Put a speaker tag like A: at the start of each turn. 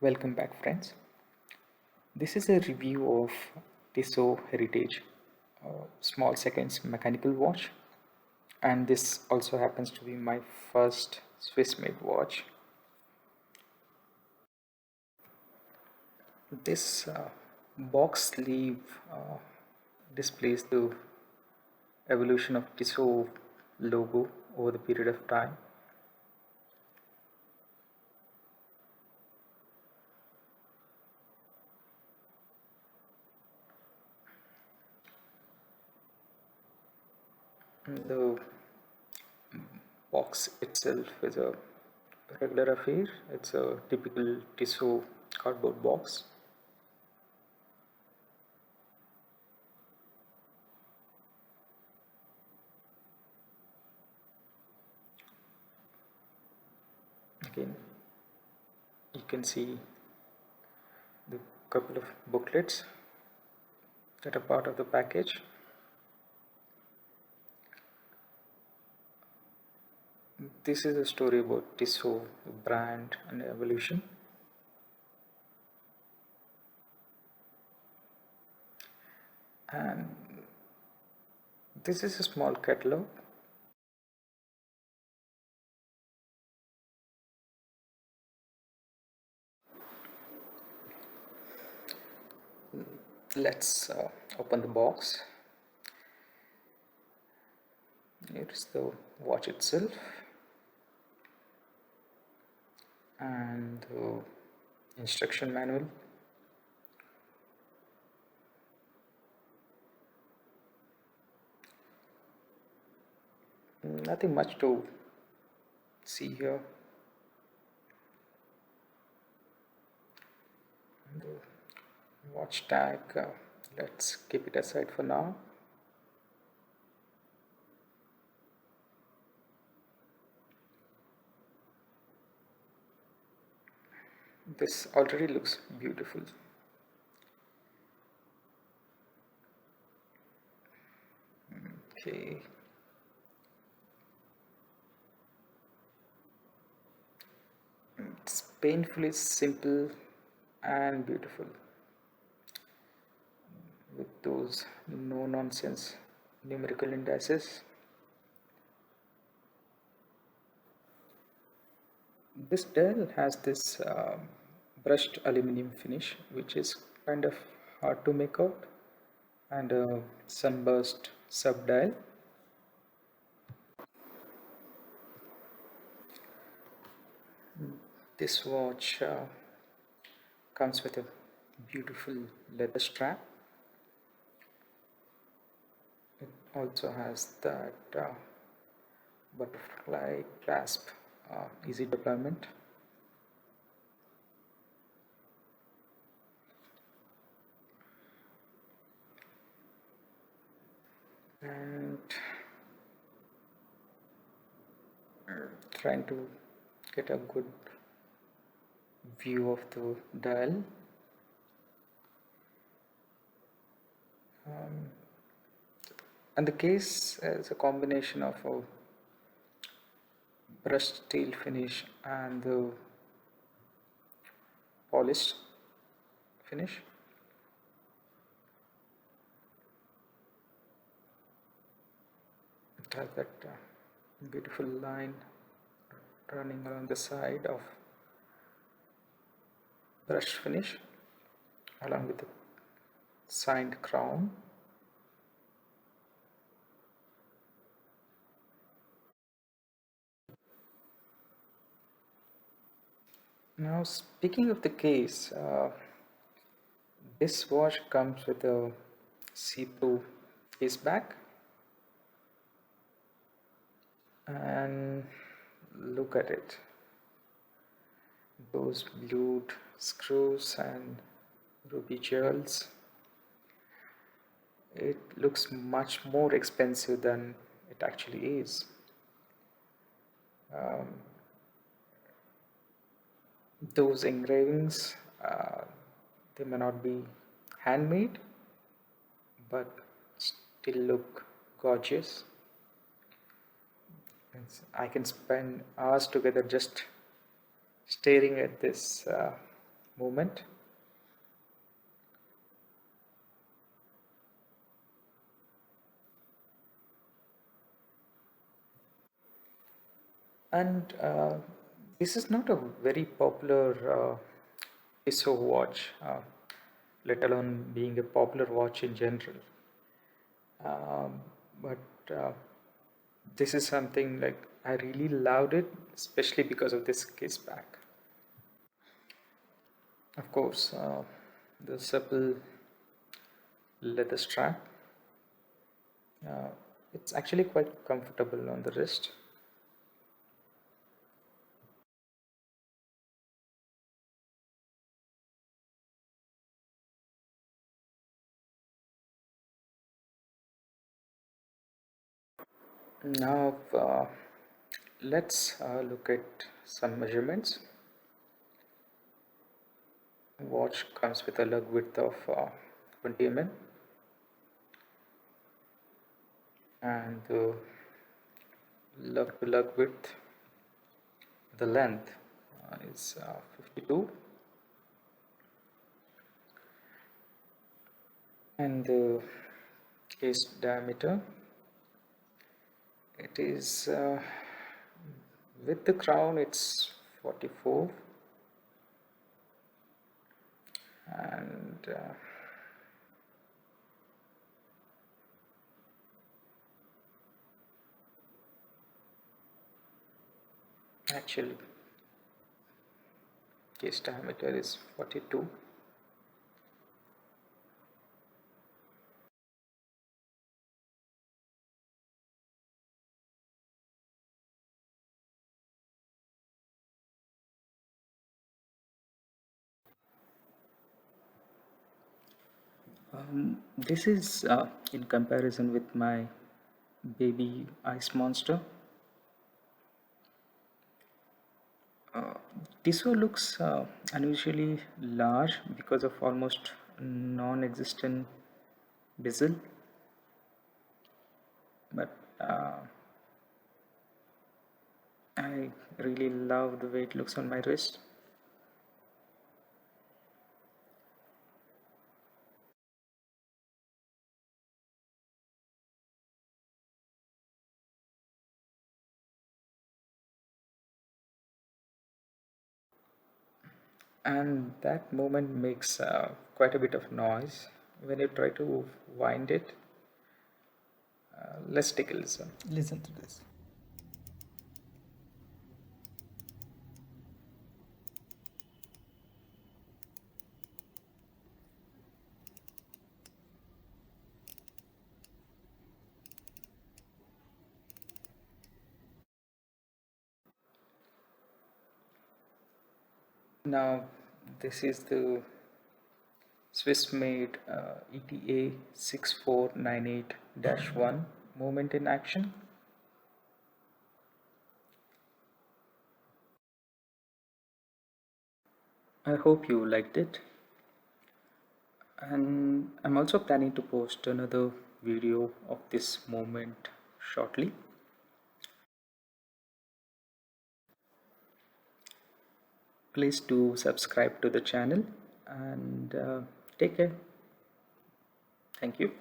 A: Welcome back, friends. This is a review of Tissot Heritage small seconds mechanical watch, and this also happens to be my first Swiss made watch. This box sleeve displays the evolution of Tissot logo over the period of time. The box itself is a regular affair. It's a typical Tissot cardboard box. Again, you can see the couple of booklets that are part of the package. This is a story about Tissot, the brand and evolution. And this is a small catalog. Let's open the box. Here is the watch itself and the instruction manual. Nothing much to see here. The watch tag, let's keep it aside for now. This already looks beautiful. Okay. It's painfully simple and beautiful with those no nonsense numerical indices. This dial has this brushed aluminum finish, which is kind of hard to make out, and a sunburst sub dial. This watch comes with a beautiful leather strap. It also has that butterfly clasp, easy deployment. And trying to get a good view of the dial. And the case is a combination of a brushed steel finish and the polished finish. It has that beautiful line running along the side of brushed finish along with the signed crown. Now, speaking of the case, this watch comes with a see-through Caseback, and look at it, those blued screws and ruby jewels. It looks much more expensive than it actually is. Those engravings, they may not be handmade, but still look gorgeous. I can spend hours together just staring at this movement. And this is not a very popular Tissot watch, let alone being a popular watch in general. But this is something like I really loved it, especially because of this Caseback. Of course, the supple leather strap. Uh, it's actually quite comfortable on the wrist. Now, let's look at some measurements. Watch comes with a lug width of 20 mm and the lug to lug width, the length is 52, and the case diameter, it is with the crown it's 44, and actually case diameter is 42. This is in comparison with my baby ice monster. Tissot looks unusually large because of almost non-existent bezel, but I really love the way it looks on my wrist. And that movement makes quite a bit of noise when you try to wind it. Let's take a listen. Listen to this. Now, this is the Swiss made ETA 6498-1 movement in action. I hope you liked it. And I'm also planning to post another video of this movement shortly. Please do subscribe to the channel and take care. Thank you.